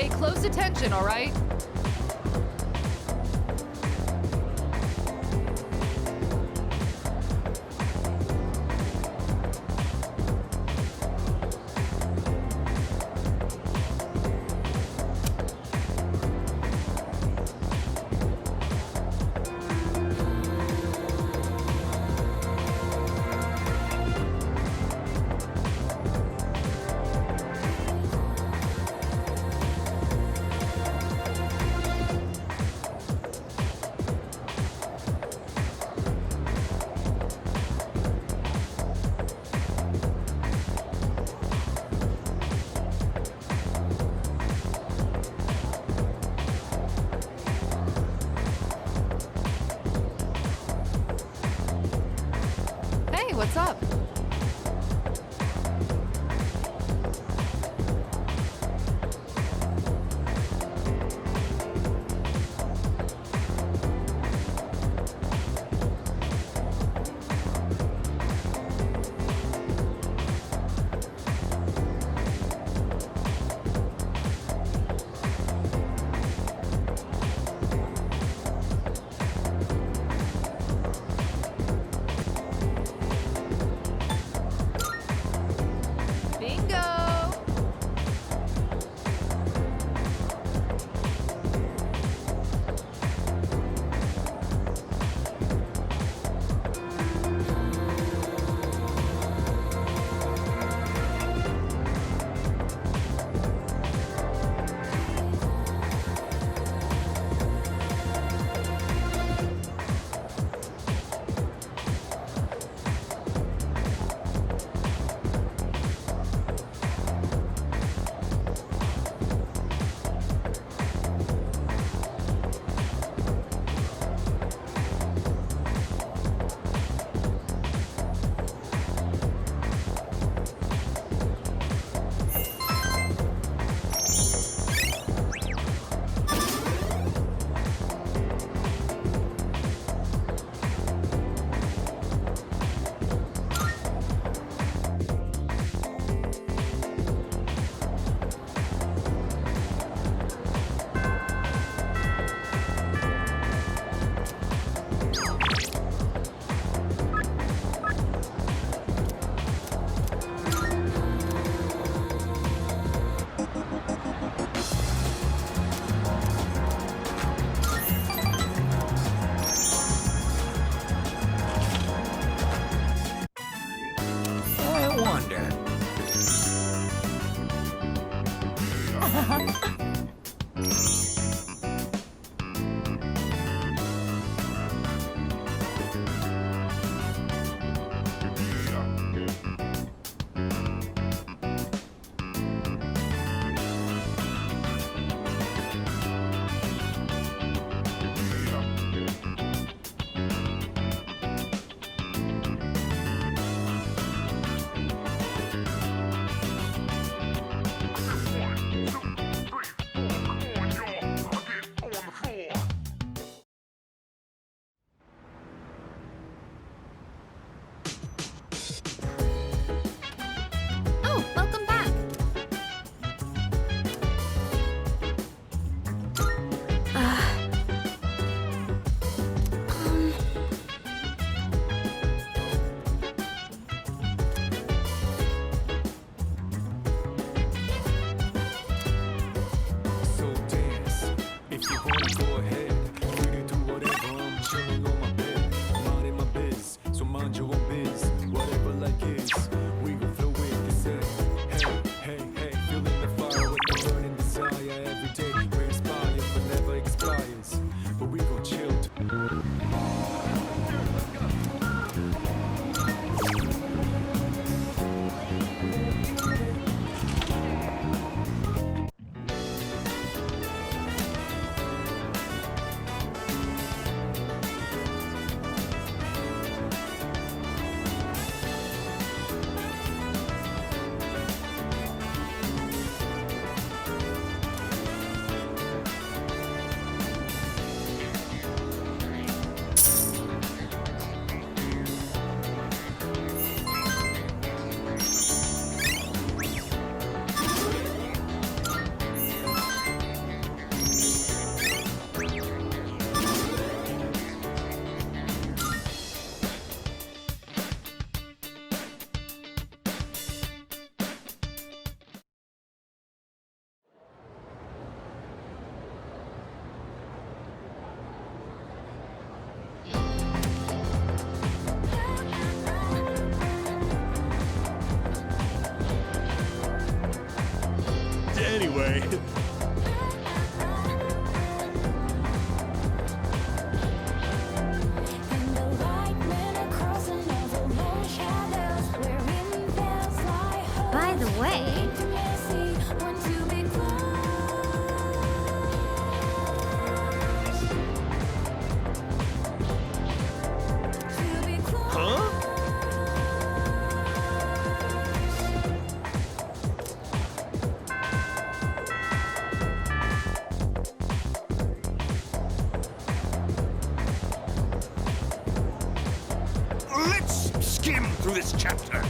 Pay close attention, all right? Hey, what's up? Bingo! I wonder. way. By the way, Huh? Let's skim through this chapter.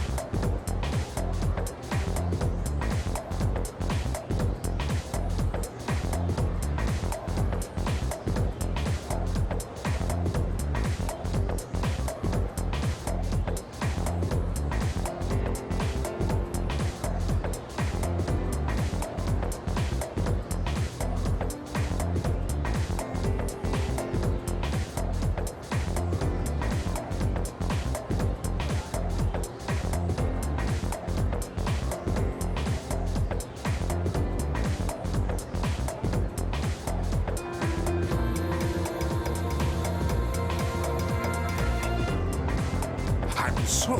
And so,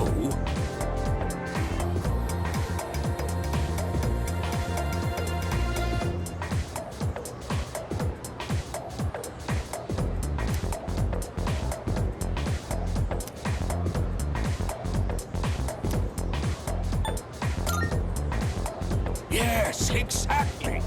yes, exactly.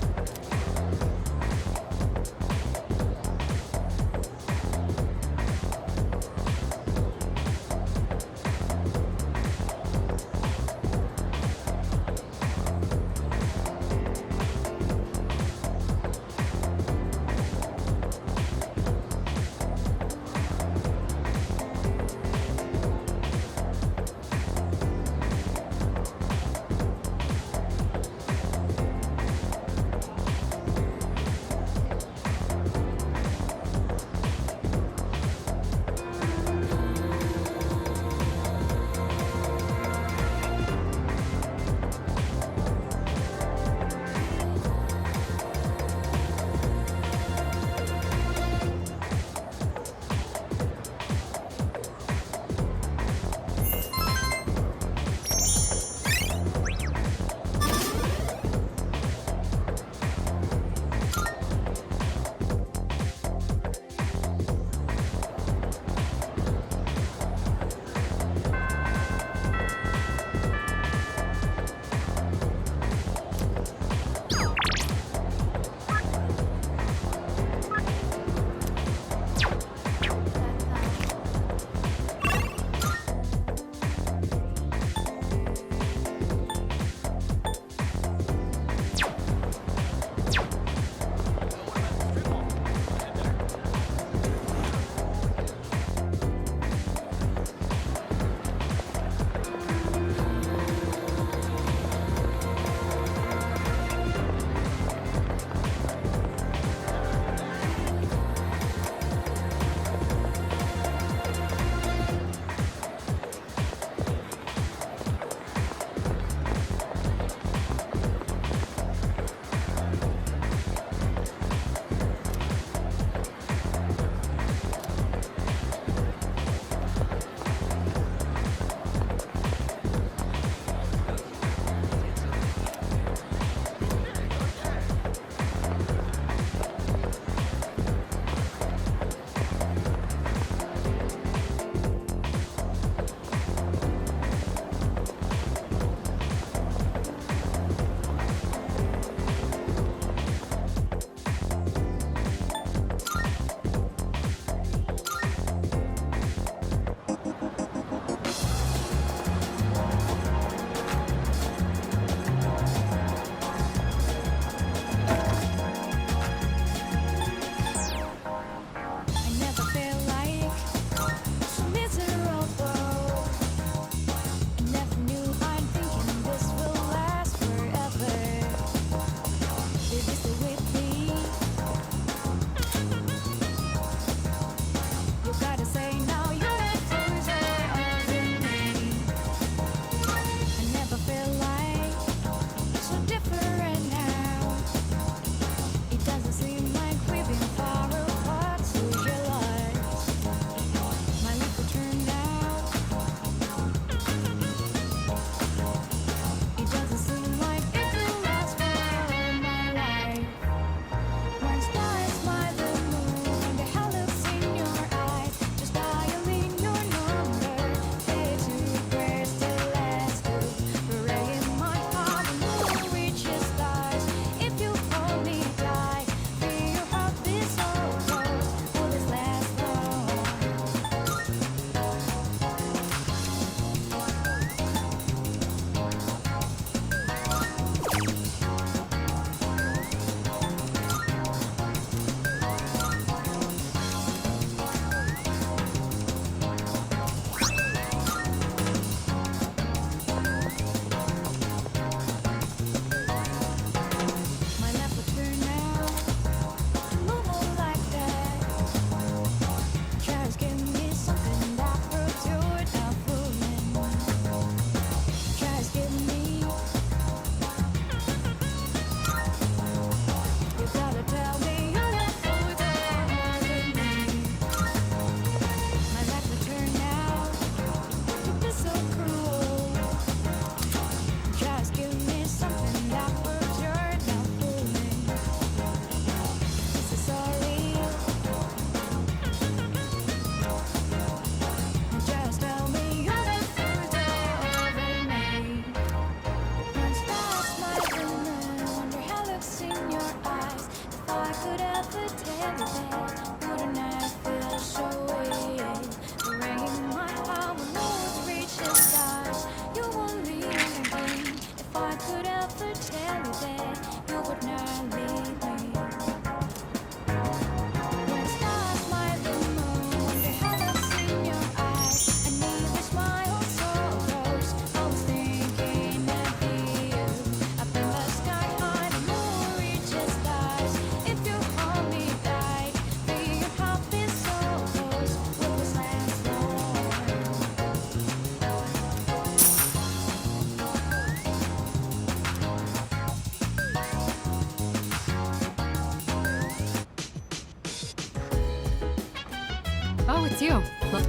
Oh, it's you. Look.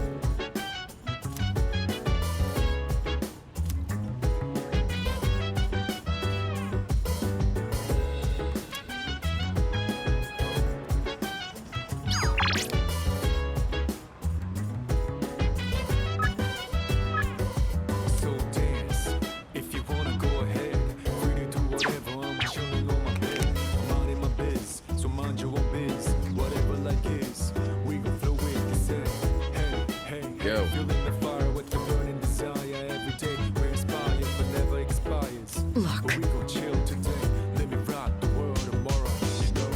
So dance, if you wanna go ahead. Free to do whatever, I'm chilling on my bed. I'm out in my biz, so mind your own biz. Whatever like is, we gon' flow with the set. Hey, hey, Yo. feeling the fire with the burning desire. Every day we inspire, but never expires. Look. But we gon' chill today. Let me rock the world tomorrow, you know.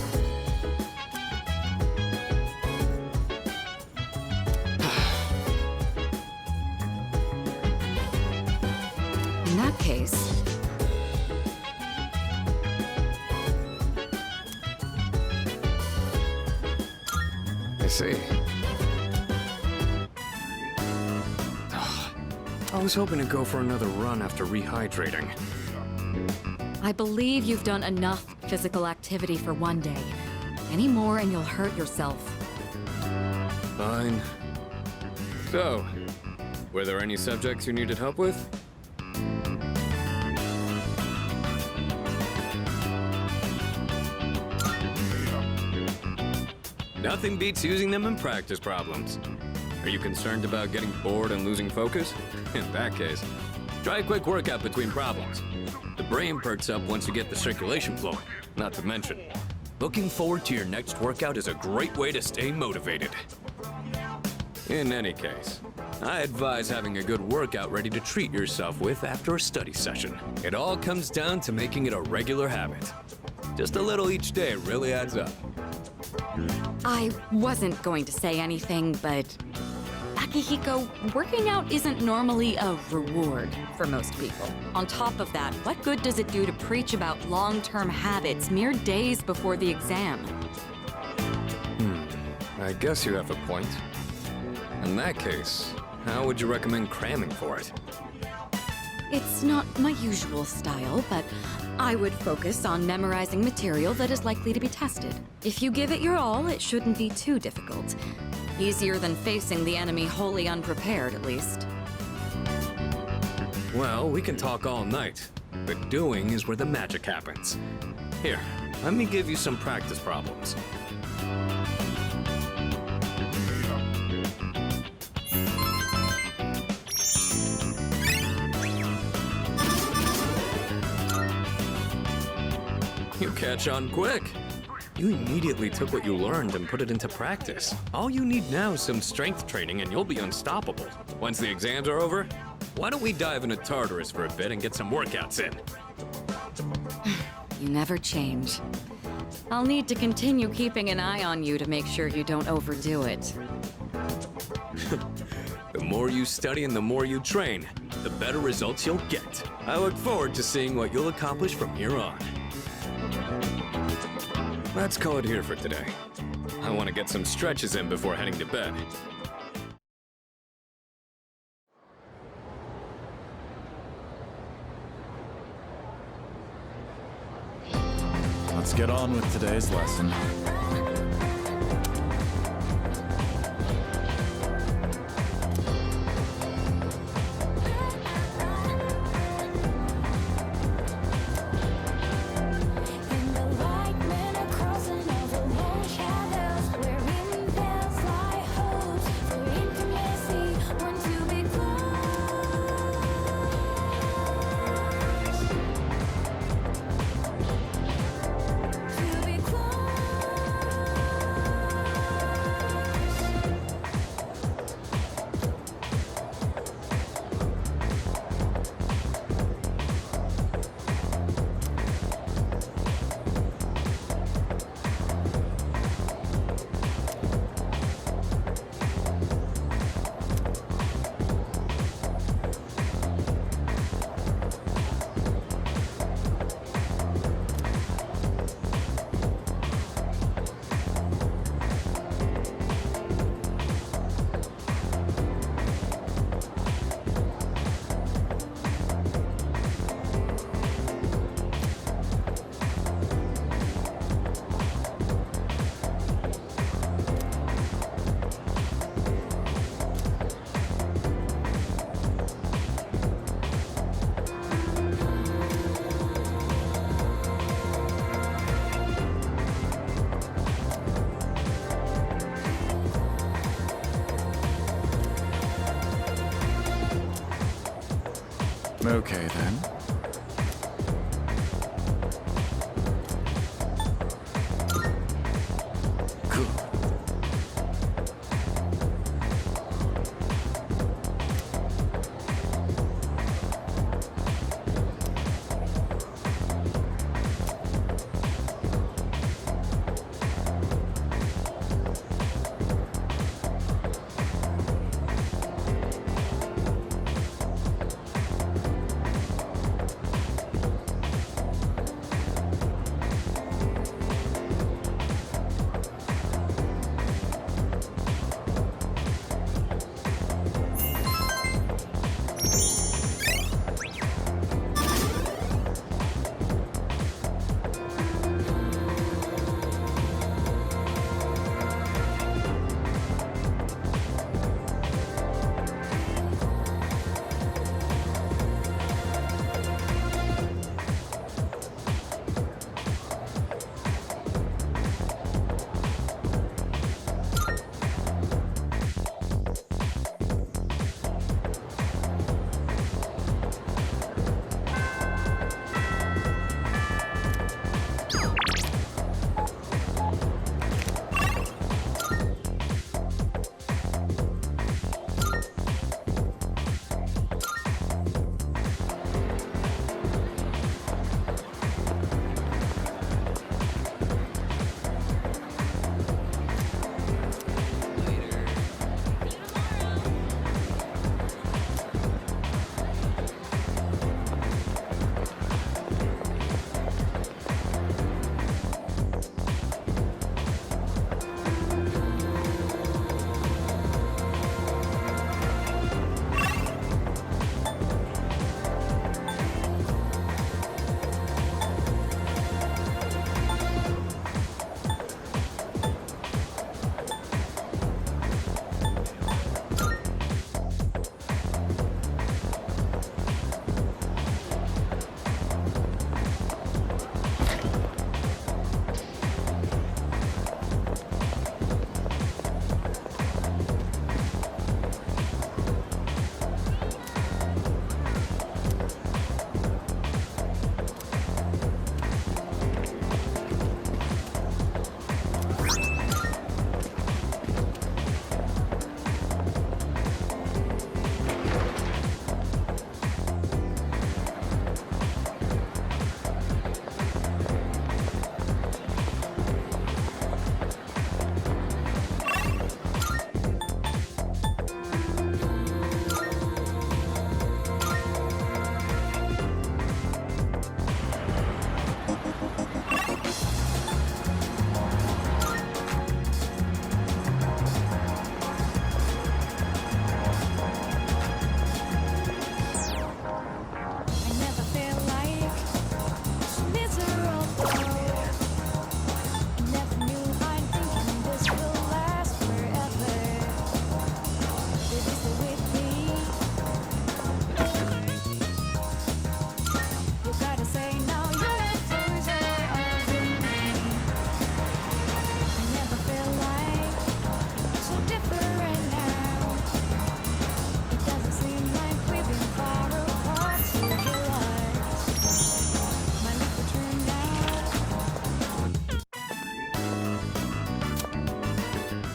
In that case, I see. I was hoping to go for another run after rehydrating. I believe you've done enough physical activity for one day. Any more and you'll hurt yourself. Fine. So, were there any subjects you needed help with? Nothing beats using them in practice problems. Are you concerned about getting bored and losing focus? In that case, try a quick workout between problems. The brain perks up once you get the circulation flowing. Not to mention, looking forward to your next workout is a great way to stay motivated. In any case, I advise having a good workout ready to treat yourself with after a study session. It all comes down to making it a regular habit. Just a little each day really adds up. I wasn't going to say anything, but Akihiko, working out isn't normally a reward for most people. On top of that, what good does it do to preach about long-term habits mere days before the exam? I guess you have a point. In that case, how would you recommend cramming for it? It's not my usual style, but I would focus on memorizing material that is likely to be tested. If you give it your all, it shouldn't be too difficult. Easier than facing the enemy wholly unprepared, at least. Well, we can talk all night, but doing is where the magic happens. Here, let me give you some practice problems. You catch on quick. You immediately took what you learned and put it into practice. All you need now is some strength training and you'll be unstoppable. Once the exams are over, why don't we dive into Tartarus for a bit and get some workouts in? You never change. I'll need to continue keeping an eye on you to make sure you don't overdo it. The more you study and the more you train, the better results you'll get. I look forward to seeing what you'll accomplish from here on. Let's call it here for today. I want to get some stretches in before heading to bed. Let's get on with today's lesson. Okay, then. Cool.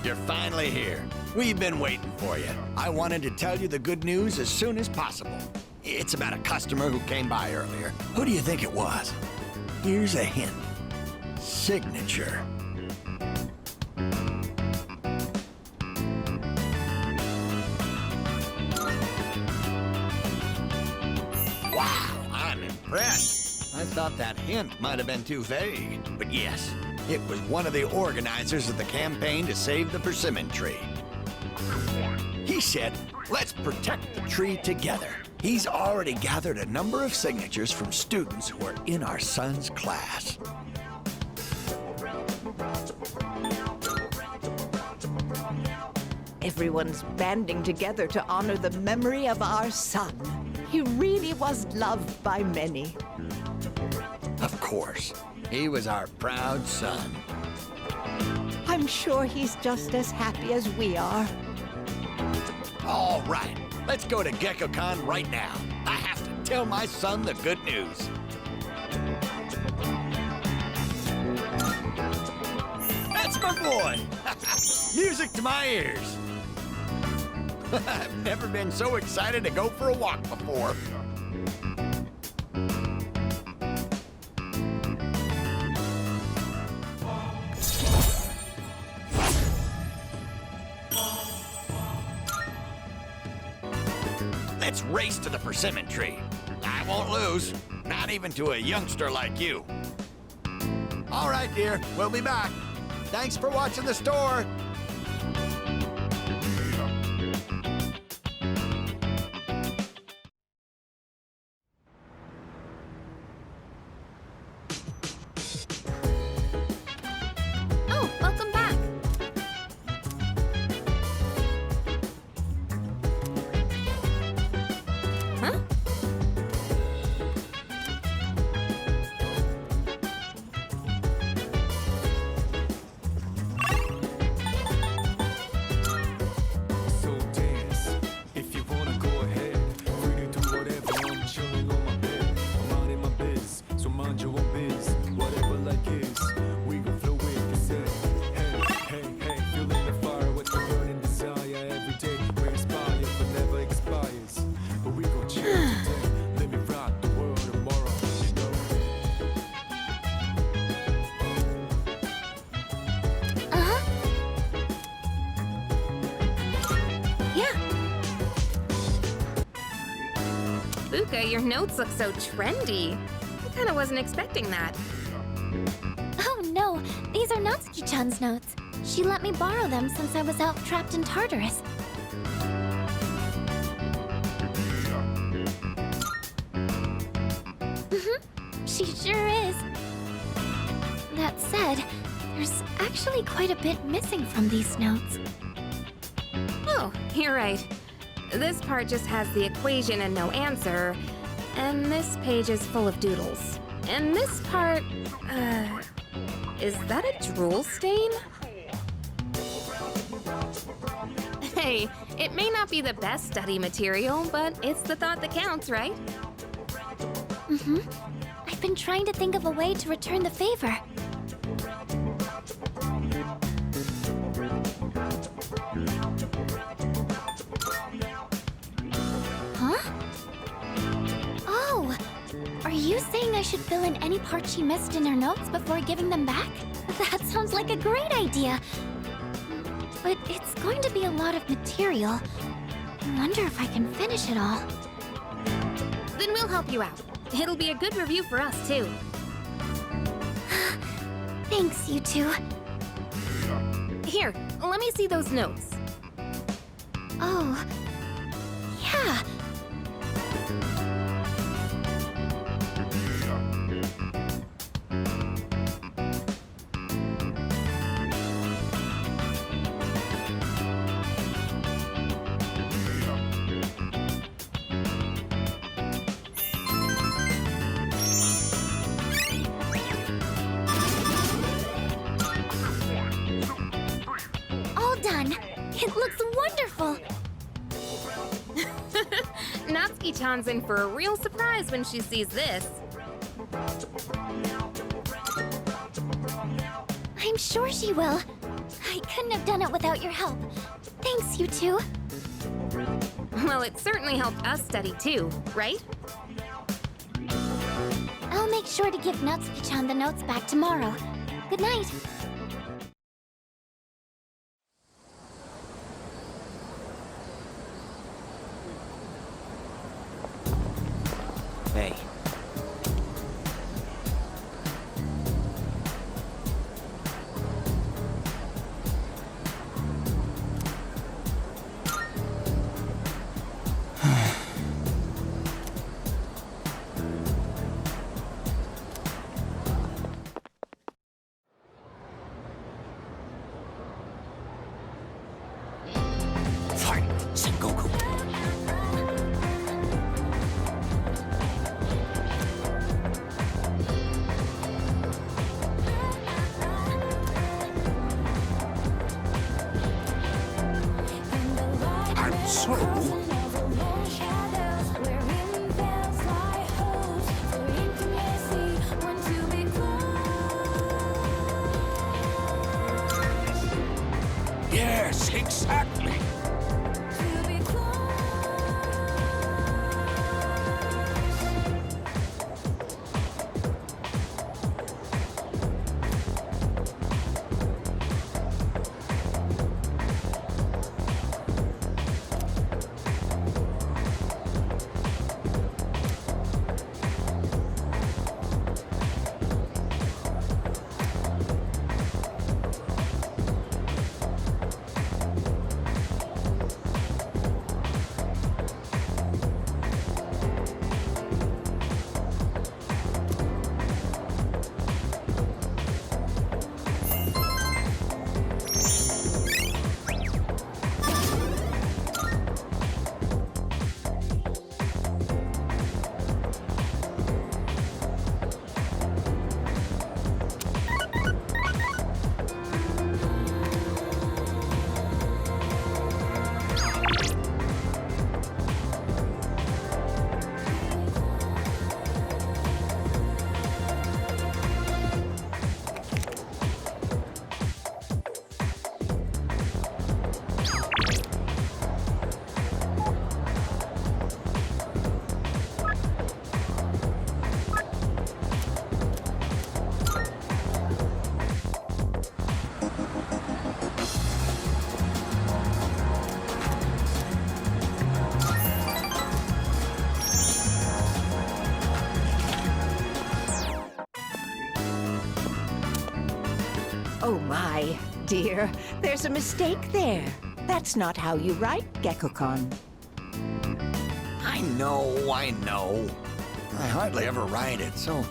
You're finally here. We've been waiting for you. I wanted to tell you the good news as soon as possible. It's about a customer who came by earlier. Who do you think it was? Here's a hint. Signature. Wow, I'm impressed. I thought that hint might have been too vague. But yes, it was one of the organizers of the campaign to save the persimmon tree. He said, let's protect the tree together. He's already gathered a number of signatures from students who are in our son's class. Everyone's banding together to honor the memory of our son. He really was loved by many. Of course, he was our proud son. I'm sure he's just as happy as we are. All right, let's go to GeckoCon right now. I have to tell my son the good news. That's my boy! Music to my ears. I've never been so excited to go for a walk before. Let's race to the persimmon tree. I won't lose, not even to a youngster like you. All right, dear, we'll be back. Thanks for watching the store. Oh, welcome back. Huh? So dance, if you wanna go ahead. Free to do whatever, I'm chilling on my bed. I'm minding my biz, so mind your own biz. Whatever like is, we gon' flow with the set. Hey, hey, hey, feeling the fire with the burning desire. Every day we inspire, but never expires. But we gon' chill today, let me rock the world tomorrow, you know. Uh-huh. Yeah. Fuka, your notes look so trendy. I kind of wasn't expecting that. Oh no, these are Natsuki-chan's notes. She let me borrow them since I was out trapped in Tartarus. She sure is. That said, there's actually quite a bit missing from these notes. Oh, you're right. This part just has the equation and no answer, and this page is full of doodles. And this part, is that a drool stain? Hey, it may not be the best study material, but it's the thought that counts, right? I've been trying to think of a way to return the favor. Huh? Oh! Are you saying I should fill in any part she missed in her notes before giving them back? That sounds like a great idea. But it's going to be a lot of material. I wonder if I can finish it all. Then we'll help you out. It'll be a good review for us, too. Thanks, you two. Here, let me see those notes. Oh, yeah. All done. It looks wonderful. Natsuki-chan's in for a real surprise when she sees this. I'm sure she will. I couldn't have done it without your help. Thanks, you two. Well, it certainly helped us study too, right? I'll make sure to give Natsuki-chan the notes back tomorrow. Good night. Hey. Yes, exactly. Oh my, dear, there's a mistake there. That's not how you write, Gekko-kun. I know. I hardly ever write it, so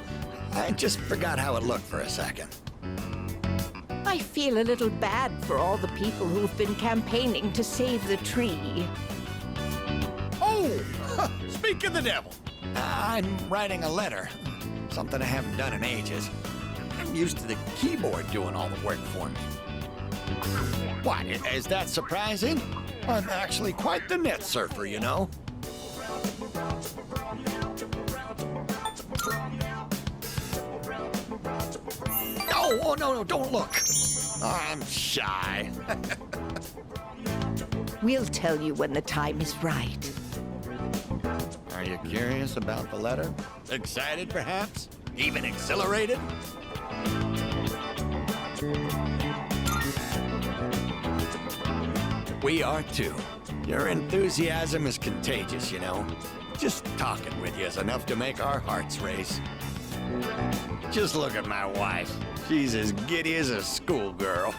I just forgot how it looked for a second. I feel a little bad for all the people who've been campaigning to save the tree. Oh! Speak of the devil! I'm writing a letter. Something I haven't done in ages. I'm used to the keyboard doing all the work for me. What, is that surprising? I'm actually quite the net surfer, you know? Oh, no, don't look. Oh, I'm shy. We'll tell you when the time is right. Are you curious about the letter? Excited, perhaps? Even exhilarated? We are too. Your enthusiasm is contagious, you know. Just talking with you is enough to make our hearts race. Just look at my wife. She's as giddy as a schoolgirl.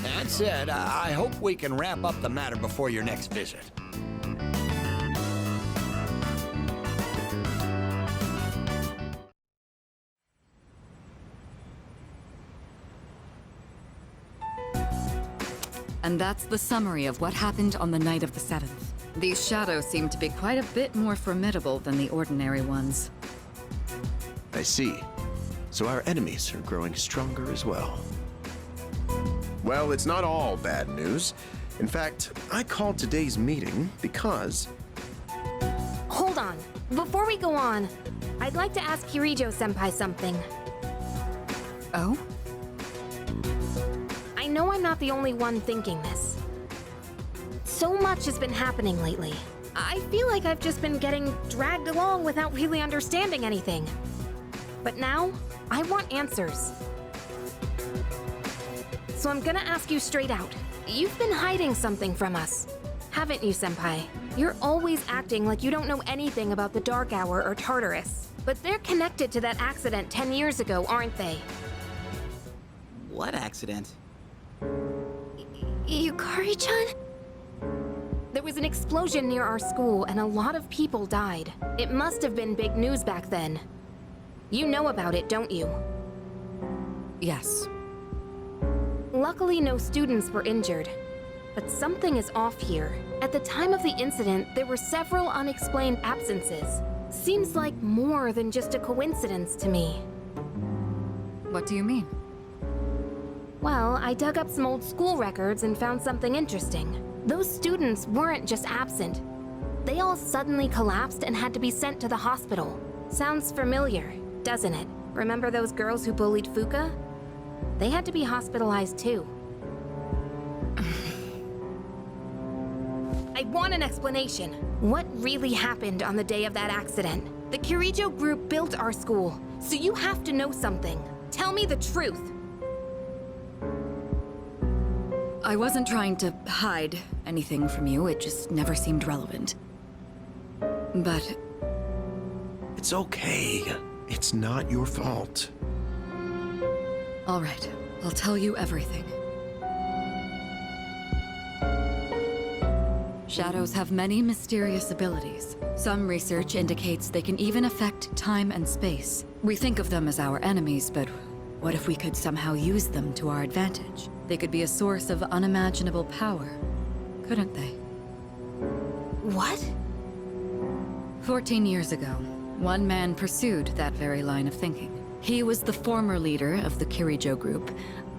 That said, I hope we can wrap up the matter before your next visit. And that's the summary of what happened on the night of the 7th. These shadows seem to be quite a bit more formidable than the ordinary ones. I see. So our enemies are growing stronger as well. Well, it's not all bad news. In fact, I called today's meeting because... Hold on. Before we go on, I'd like to ask Kirijo-senpai something. Oh? I know I'm not the only one thinking this. So much has been happening lately. I feel like I've just been getting dragged along without really understanding anything. But now, I want answers. So I'm gonna ask you straight out. You've been hiding something from us, haven't you, Senpai? You're always acting like you don't know anything about the Dark Hour or Tartarus. But they're connected to that accident 10 years ago, aren't they? What accident? Yukari-chan? There was an explosion near our school and a lot of people died. It must have been big news back then. You know about it, don't you? Yes. Luckily, no students were injured. But something is off here. At the time of the incident, there were several unexplained absences. Seems like more than just a coincidence to me. What do you mean? Well, I dug up some old school records and found something interesting. Those students weren't just absent. They all suddenly collapsed and had to be sent to the hospital. Sounds familiar, doesn't it? Remember those girls who bullied Fuka? They had to be hospitalized too. I want an explanation. What really happened on the day of that accident? The Kirijo group built our school, so you have to know something. Tell me the truth. I wasn't trying to hide anything from you, it just never seemed relevant. But... It's okay. It's not your fault. all right, I'll tell you everything. Shadows have many mysterious abilities. Some research indicates they can even affect time and space. We think of them as our enemies, but what if we could somehow use them to our advantage? They could be a source of unimaginable power, couldn't they? What? 14 years ago, one man pursued that very line of thinking. He was the former leader of the Kirijo group,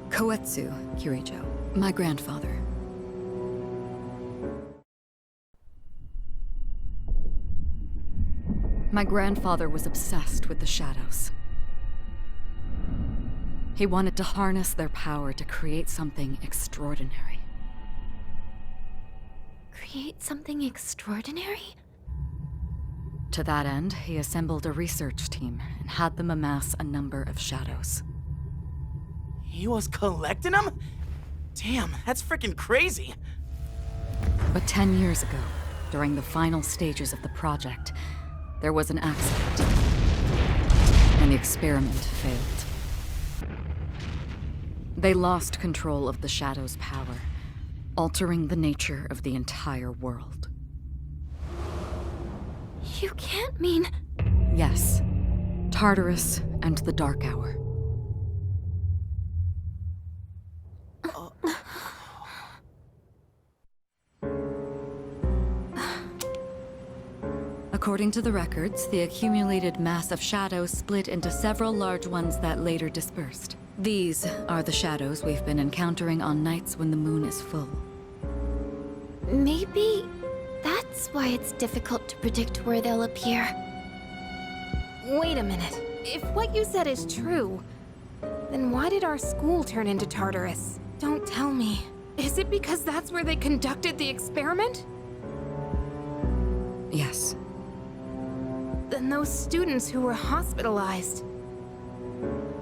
Koetsu Kirijo, my grandfather. My grandfather was obsessed with the shadows. He wanted to harness their power to create something extraordinary. Create something extraordinary? To that end, he assembled a research team and had them amass a number of shadows. He was collecting them? Damn, that's freaking crazy. But 10 years ago, during the final stages of the project, there was an accident, and the experiment failed. They lost control of the Shadow's power, altering the nature of the entire world. You can't mean... Yes, Tartarus and the Dark Hour. According to the records, the accumulated mass of shadows split into several large ones that later dispersed. These are the shadows we've been encountering on nights when the moon is full. Maybe that's why it's difficult to predict where they'll appear. Wait a minute. If what you said is true, then why did our school turn into Tartarus? Don't tell me. Is it because that's where they conducted the experiment? Yes. Then those students who were hospitalized...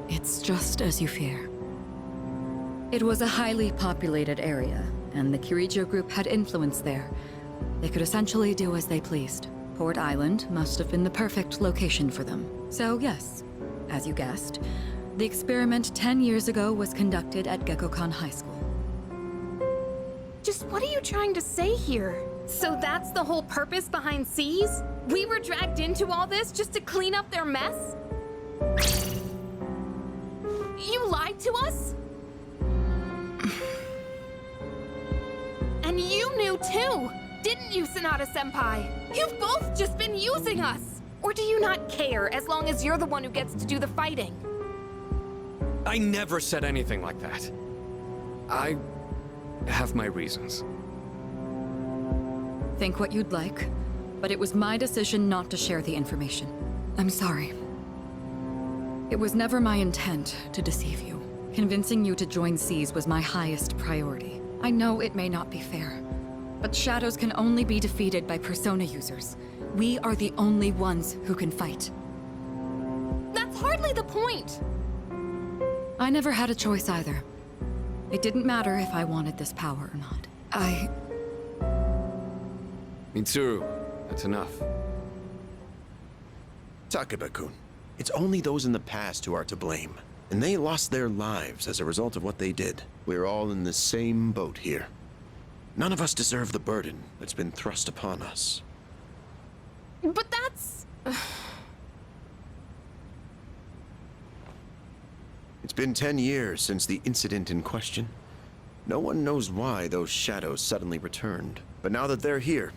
It's just as you fear. It was a highly populated area, and the Kirijo group had influence there. They could essentially do as they pleased. Port Island must have been the perfect location for them. So yes, as you guessed, the experiment 10 years ago was conducted at Gekkoukan High School. Just what are you trying to say here? So that's the whole purpose behind C's? We were dragged into all this just to clean up their mess? You lied to us? And you knew too, didn't you, Sanada-senpai? You've both just been using us! Or do you not care, as long as you're the one who gets to do the fighting? I never said anything like that. I have my reasons. Think what you'd like, but it was my decision not to share the information. I'm sorry. It was never my intent to deceive you. Convincing you to join C's was my highest priority. I know it may not be fair, but shadows can only be defeated by persona users. We are the only ones who can fight. That's hardly the point! I never had a choice either. It didn't matter if I wanted this power or not. Mitsuru, that's enough. Takeba-kun, it's only those in the past who are to blame. And they lost their lives as a result of what they did. We're all in the same boat here. None of us deserve the burden that's been thrust upon us. But that's... It's been 10 years since the incident in question. No one knows why those shadows suddenly returned. But now that they're here,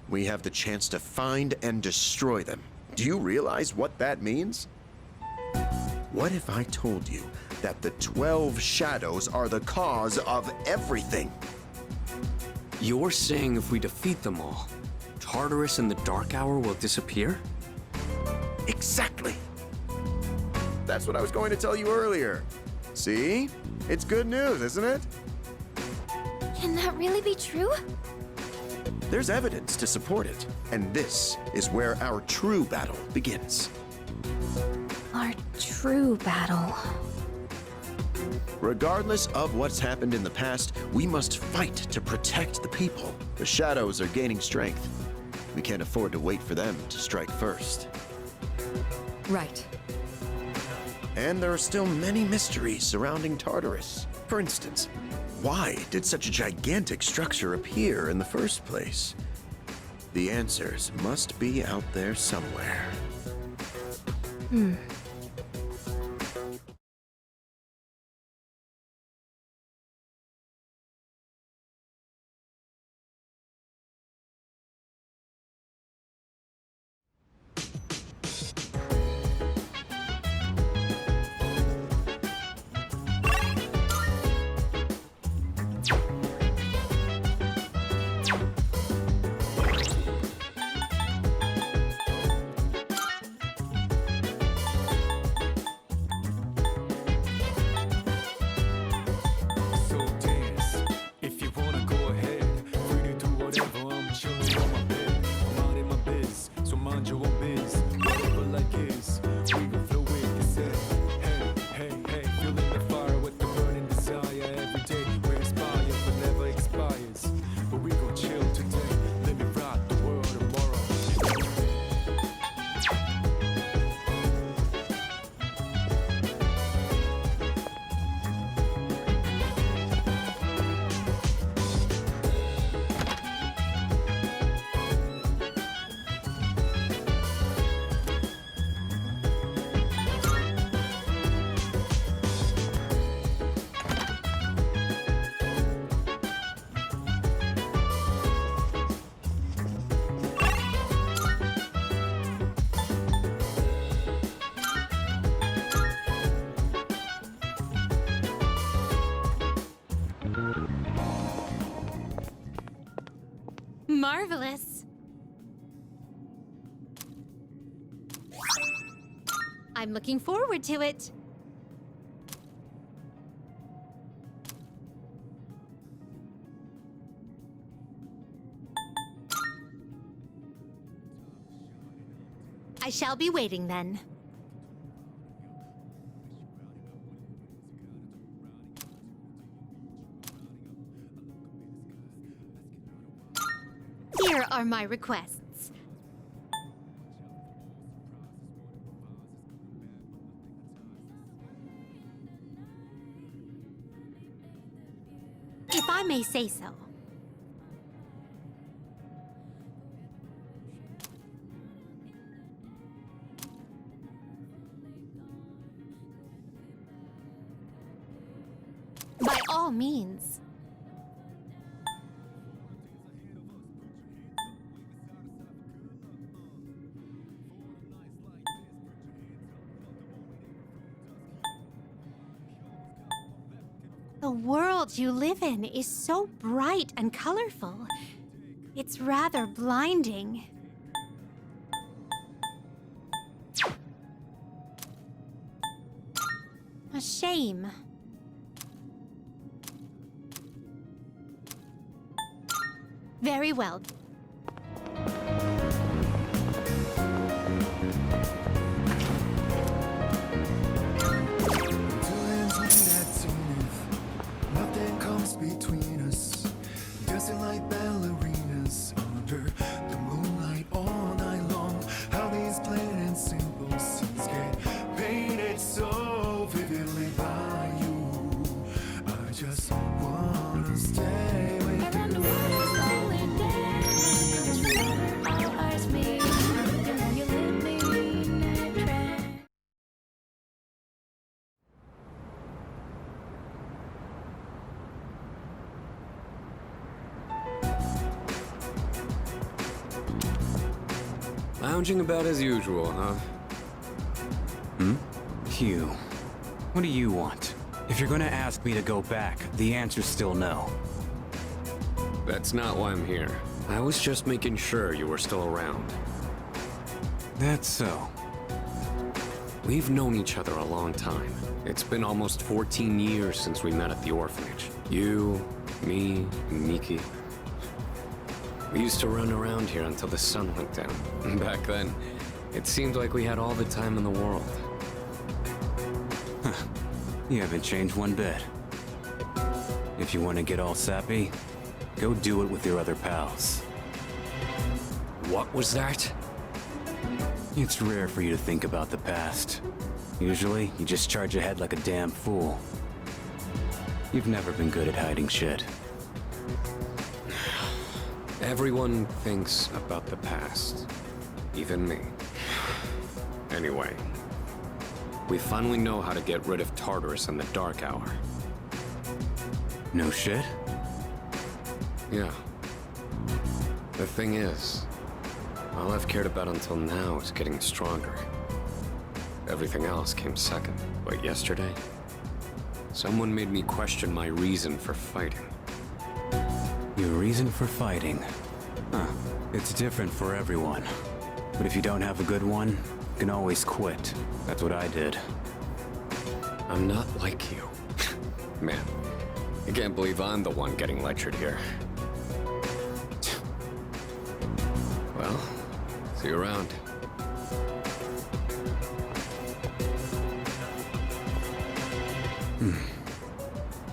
we have the chance to find and destroy them. Do you realize what that means? What if I told you that the 12 shadows are the cause of everything? You're saying if we defeat them all, Tartarus and the Dark Hour will disappear? Exactly. That's what I was going to tell you earlier. See? It's good news, isn't it? Can that really be true? There's evidence to support it, and this is where our true battle begins. Our true battle. Regardless of what's happened in the past, we must fight to protect the people. The shadows are gaining strength. We can't afford to wait for them to strike first. Right. And there are still many mysteries surrounding Tartarus. For instance, why did such a gigantic structure appear in the first place? The answers must be out there somewhere. So dance, if you wanna go ahead. Free to do whatever, I'm chilling on my bed. I'm out in my biz, so mind your own biz. Whatever like is, we gon' flow with the set. Hey, hey, hey, feeling the fire with the burning desire. Every day we inspire, but never expires. But we gon' chill today, let me rock the world tomorrow. Marvelous. I'm looking forward to it. I shall be waiting then. Here are my requests. If I may say so. By all means. The world you live in is so bright and colorful. It's rather blinding. A shame. Very well. Nothing comes between us. Dancing like ballerinas under the moonlight all night long. How these plain and simple scenes get painted so vividly by you. I just wanna stay with you. Lounging about as usual, huh? Hugh, what do you want? If you're gonna ask me to go back, the answer's still no. That's not why I'm here. I was just making sure you were still around. That's so. We've known each other a long time. It's been almost 14 years since we met at the orphanage. You, me, and Miki. We used to run around here until the sun went down. Back then, it seemed like we had all the time in the world. Huh. You haven't changed one bit. If you want to get all sappy, go do it with your other pals. What was that? It's rare for you to think about the past. Usually, you just charge ahead like a damn fool. You've never been good at hiding shit. Everyone thinks about the past. Even me. Anyway, we finally know how to get rid of Tartarus in the Dark Hour. No shit? Yeah. The thing is, all I've cared about until now is getting stronger. Everything else came second. But yesterday, someone made me question my reason for fighting. Your reason for fighting? Huh. It's different for everyone. But if you don't have a good one, you can always quit. That's what I did. I'm not like you. Man, I can't believe I'm the one getting lectured here. Well, see you around.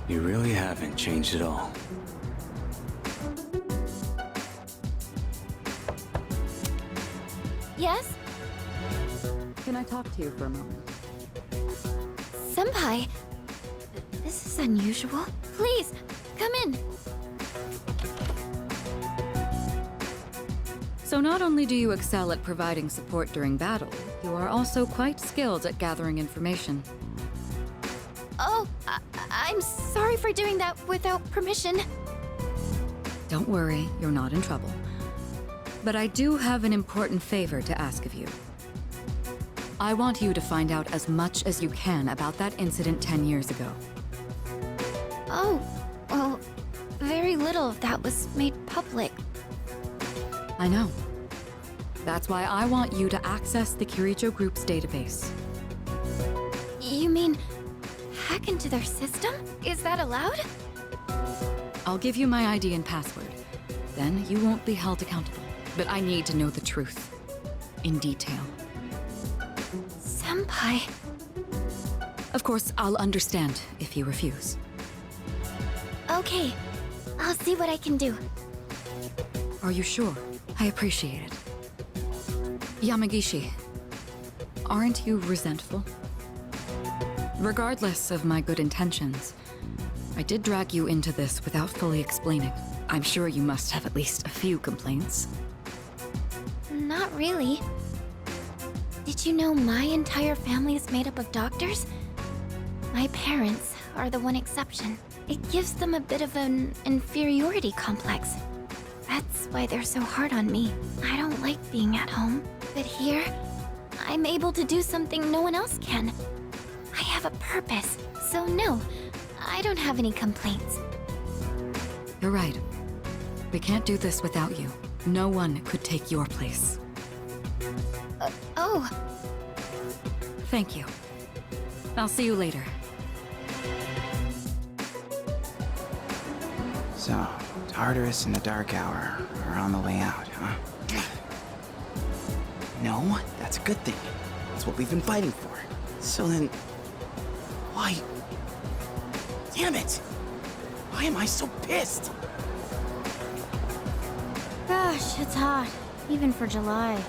You really haven't changed at all. Yes? Can I talk to you for a moment? Senpai, this is unusual. Please, come in. So not only do you excel at providing support during battle, you are also quite skilled at gathering information. Oh, I'm sorry for doing that without permission. Don't worry, you're not in trouble. But I do have an important favor to ask of you. I want you to find out as much as you can about that incident 10 years ago. Oh, well, very little of that was made public. I know. That's why I want you to access the Kirijo Group's database. You mean hack into their system? Is that allowed? I'll give you my ID and password. Then you won't be held accountable. But I need to know the truth. In detail. Senpai. Of course, I'll understand if you refuse. Okay, I'll see what I can do. Are you sure? I appreciate it. Yamagishi, aren't you resentful? Regardless of my good intentions, I did drag you into this without fully explaining. I'm sure you must have at least a few complaints. Not really. Did you know my entire family is made up of doctors? My parents are the one exception. It gives them a bit of an inferiority complex. That's why they're so hard on me. I don't like being at home. But here, I'm able to do something no one else can. I have a purpose, so no, I don't have any complaints. You're right. We can't do this without you. No one could take your place. Oh. Thank you. I'll see you later. So, Tartarus and the Dark Hour are on the way out, huh? No, that's a good thing. That's what we've been fighting for. So then... why... Damn it! Why am I so pissed? Gosh, it's hot. Even for July.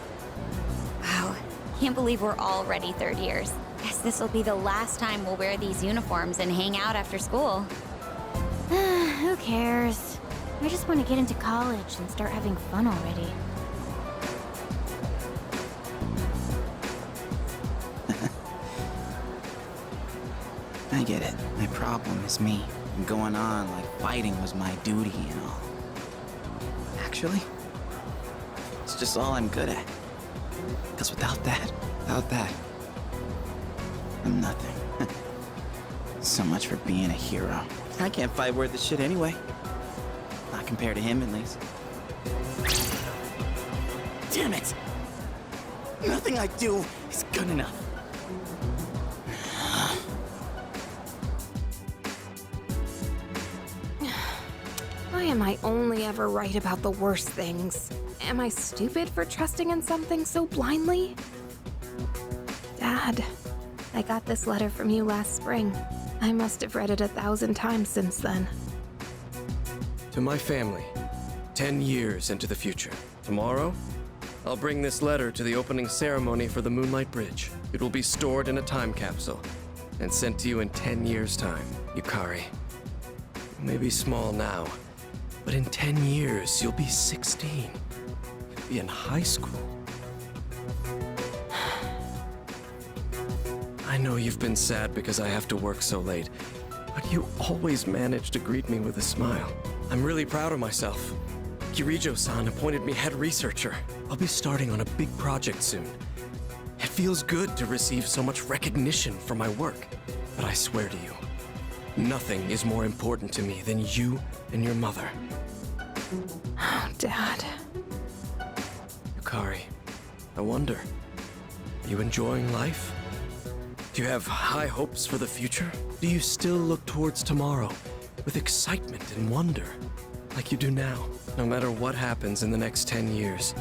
Wow. Can't believe we're already third years. Guess this will be the last time we'll wear these uniforms and hang out after school. Who cares? I just want to get into college and start having fun already. I get it. My problem is me. I'm going on like fighting was my duty and all. Actually, it's just all I'm good at. Because without that, I'm nothing. So much for being a hero. I can't fight worth the shit anyway. Not compared to him, at least. Damn it! Nothing I do is good enough. Why am I only ever right about the worst things? Am I stupid for trusting in something so blindly? Dad, I got this letter from you last spring. I must have read it 1,000 times since then. To my family, 10 years into the future. Tomorrow, I'll bring this letter to the opening ceremony for the Moonlight Bridge. It will be stored in a time capsule and sent to you in 10 years' time. Yukari, you may be small now, but in 10 years, you'll be 16. You'll be in high school. I know you've been sad because I have to work so late, but you always manage to greet me with a smile. I'm really proud of myself. Kirijo-san appointed me head researcher. I'll be starting on a big project soon. It feels good to receive so much recognition for my work. But I swear to you, nothing is more important to me than you and your mother. Oh, Dad. Yukari, I wonder, are you enjoying life? Do you have high hopes for the future? Do you still look towards tomorrow with excitement and wonder, like you do now? No matter what happens in the next 10 years,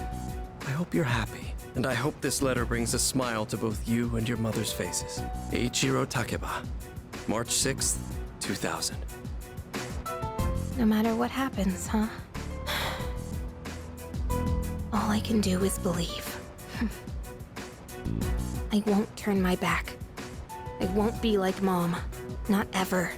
I hope you're happy. And I hope this letter brings a smile to both you and your mother's faces. Eiichiro Takeba, March 6th, 2000. No matter what happens, huh? All I can do is believe. I won't turn my back. I won't be like Mom. Not ever.